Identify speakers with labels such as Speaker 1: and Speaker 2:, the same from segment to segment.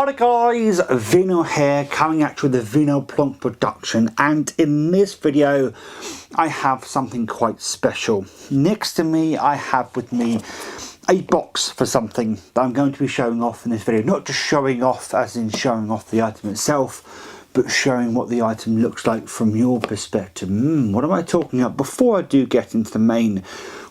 Speaker 1: Hi guys, Vino here, coming at you with the Vino Plonk production, and in this video I have something quite special. Next to me I have with me a box for something that I'm going to be showing off in this video. Not just showing off as in showing off the item itself, but showing what the item looks like from your perspective. What am I talking about? Before I do get into the main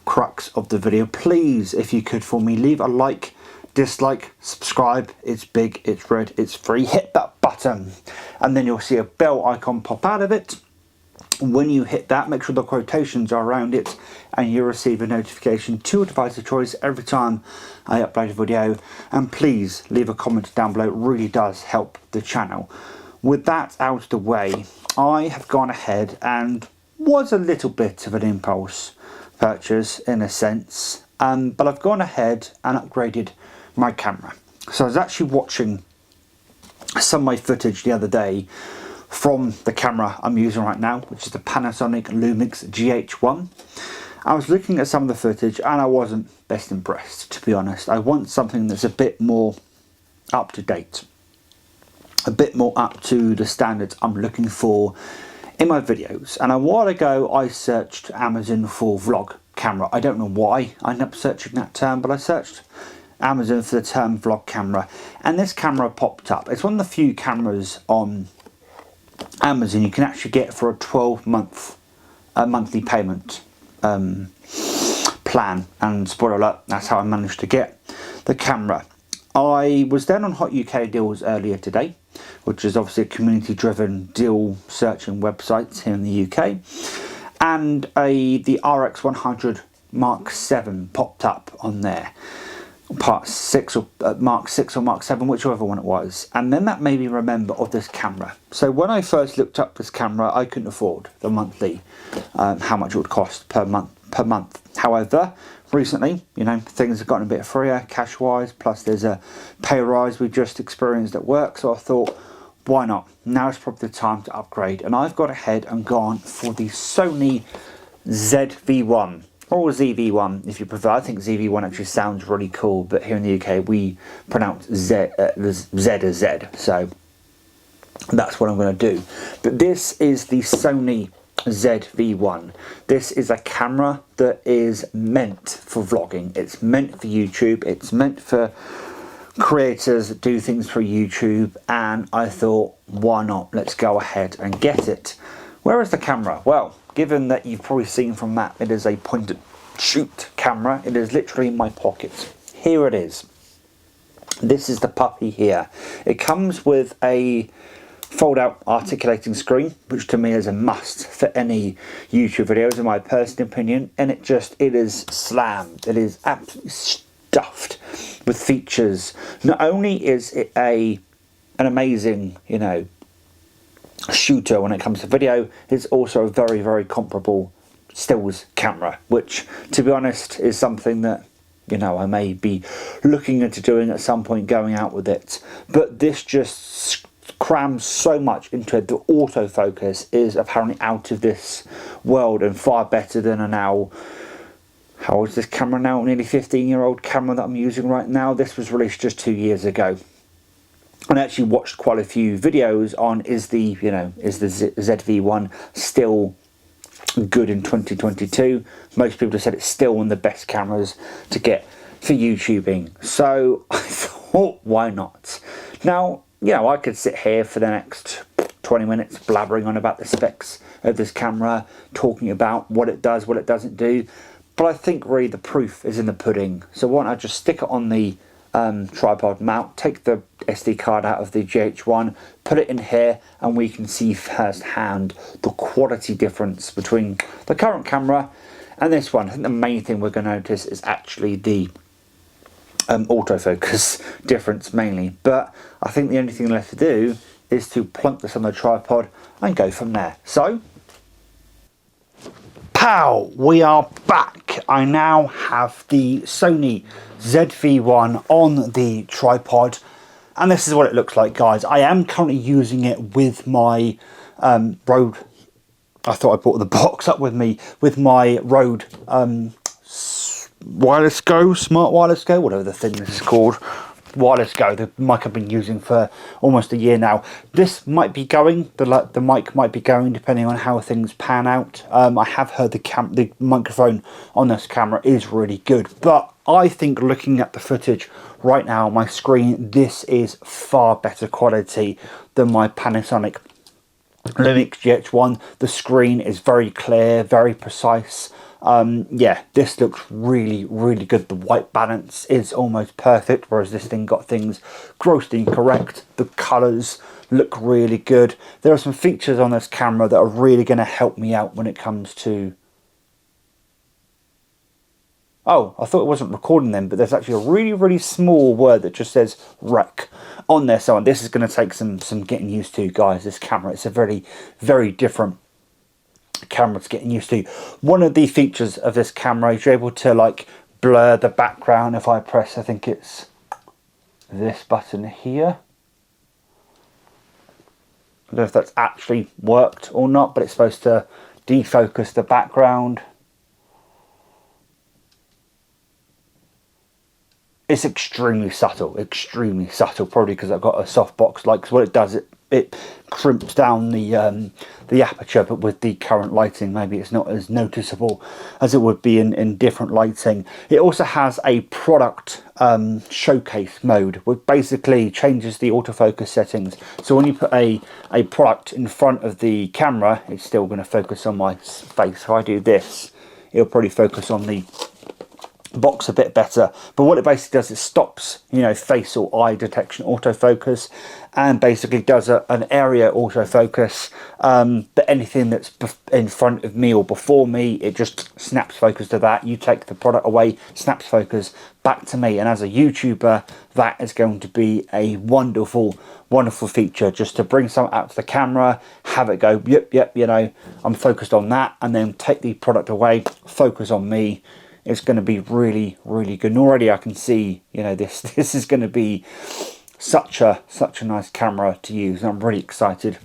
Speaker 1: crux of the video, please, if you could for me, leave a like, dislike, subscribe. It's big, it's red, it's free. Hit that button and then you'll see a bell icon pop out of it. When you hit that, make sure the quotations are around it and you'll receive a notification to your device of choice every time I upload a video. And please leave a comment down below, it really does help the channel. With that out of the way, I have gone ahead and was a little bit of an impulse purchase in a sense, but I've gone ahead and upgraded my camera. So I was actually watching some of my footage the other day from the camera I'm using right now, which is the Panasonic Lumix GH1. I was looking at some of the footage and I wasn't best impressed, to be honest. I want something that's a bit more up to date, a bit more up to the standards I'm looking for in my videos. And a while ago I searched Amazon for vlog camera. I don't know why I ended up searching that term, but I searched Amazon for the term vlog camera and this camera popped up. It's one of the few cameras on Amazon you can actually get for a 12-month monthly payment plan, and spoiler alert, that's how I managed to get the camera. I was then on Hot UK Deals earlier today, which is obviously a community driven deal searching website here in the UK, and the RX100 Mark 7 popped up on there. Part 6 or Mark 6 or Mark 7, whichever one it was, and then that made me remember of this camera. So when I first looked up this camera, I couldn't afford the monthly how much it would cost per month. However, recently, you know, things have gotten a bit freer cash wise, plus there's a pay rise we just experienced at work, so I thought, why not? Now is probably the time to upgrade, and I've got ahead and gone for the Sony ZV-1. Or ZV-1 if you prefer. I think ZV-1 actually sounds really cool, but here in the UK we pronounce Z as Z, so that's what I'm going to do. But this is the Sony ZV-1. This is a camera that is meant for vlogging. It's meant for YouTube. It's meant for creators that do things for YouTube, and I thought, why not? Let's go ahead and get it. Where is the camera? Well, given that you've probably seen from that, it is a point and shoot camera. It is literally in my pocket. Here it is. This is the puppy here. It comes with a fold-out articulating screen, which to me is a must for any YouTube videos, in my personal opinion. And it is slammed. It is absolutely stuffed with features. Not only is it an amazing, you know, shooter when it comes to video, it's also a very, very comparable stills camera, which to be honest is something that, you know, I may be looking into doing at some point, going out with it. But this just crams so much into it. The autofocus is apparently out of this world and far better than a now, how old is this camera now? Nearly 15-year-old camera that I'm using right now. This was released just 2 years ago. And I actually watched quite a few videos on is the ZV-1 still good in 2022. Most people have said it's still one of the best cameras to get for YouTubing. So I thought, why not? Now, you know, I could sit here for the next 20 minutes blabbering on about the specs of this camera, talking about what it does, what it doesn't do. But I think really the proof is in the pudding. So why don't I just stick it on the tripod mount, take the SD card out of the GH1, put it in here, and we can see firsthand the quality difference between the current camera and this one. I think the main thing we're going to notice is actually the autofocus difference mainly, but I think the only thing left to do is to plunk this on the tripod and go from there. So, pow, we are back. I now have the Sony ZV-1 on the tripod, and this is what it looks like, guys. I am currently using it with my Rode. I thought I brought the box up with me with my Rode Wireless Go, Smart Wireless Go, whatever the thing this is called. wireless go, the mic I've been using for almost a year now. This might be going, the mic might be going depending on how things pan out. I have heard the microphone on this camera is really good, but I think looking at the footage right now on my screen, this is far better quality than my Panasonic Lumix GH1. The screen is very clear, very precise. Yeah, this looks really, really good. The white balance is almost perfect, whereas this thing got things grossly incorrect. The colours look really good. There are some features on this camera that are really going to help me out when it comes to... Oh, I thought it wasn't recording them, but there's actually a really, really small word that just says rec on there. So this is going to take some getting used to, guys. This camera, it's a very, very different camera to getting used to. One of the features of this camera is you're able to like blur the background. If I press, I think it's this button here. I don't know if that's actually worked or not, but it's supposed to defocus the background. It's extremely subtle, probably because I've got a softbox light. Because what it does, it crimps down the aperture, but with the current lighting, maybe it's not as noticeable as it would be in different lighting. It also has a product showcase mode, which basically changes the autofocus settings. So when you put a product in front of the camera, it's still going to focus on my face. If I do this, it'll probably focus on the box a bit better. But what it basically does, it stops, you know, face or eye detection autofocus, and basically does an area autofocus. But anything that's in front of me or before me, it just snaps focus to that. You take the product away, snaps focus back to me. And as a YouTuber, that is going to be a wonderful, wonderful feature, just to bring something out to the camera, have it go, yep, you know, I'm focused on that, and then take the product away, focus on me. It's going to be really, really good. And already I can see, you know, this is going to be such a nice camera to use. And I'm really excited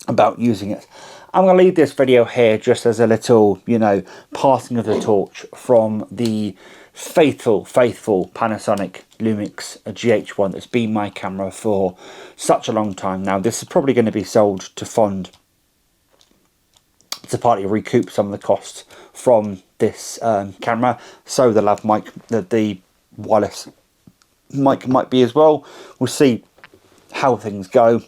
Speaker 1: about using it. I'm going to leave this video here just as a little, you know, passing of the torch from the faithful Panasonic Lumix GH1 that's been my camera for such a long time now. This is probably going to be sold to Fond to partly recoup some of the costs from this camera. So the lav mic, the wireless mic might be as well. We'll see how things go,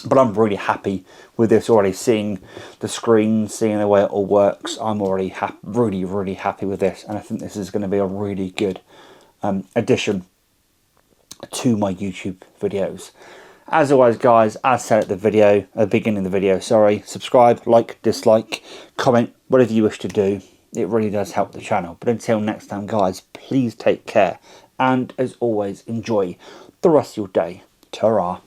Speaker 1: but I'm really happy with this already. Seeing the screen, seeing the way it all works, I'm already really happy with this, and I think this is going to be a really good addition to my YouTube videos. As always, guys, as said at the beginning of the video, sorry, subscribe, like, dislike, comment, whatever you wish to do. It really does help the channel. But until next time, guys, please take care. And as always, enjoy the rest of your day. Ta-ra.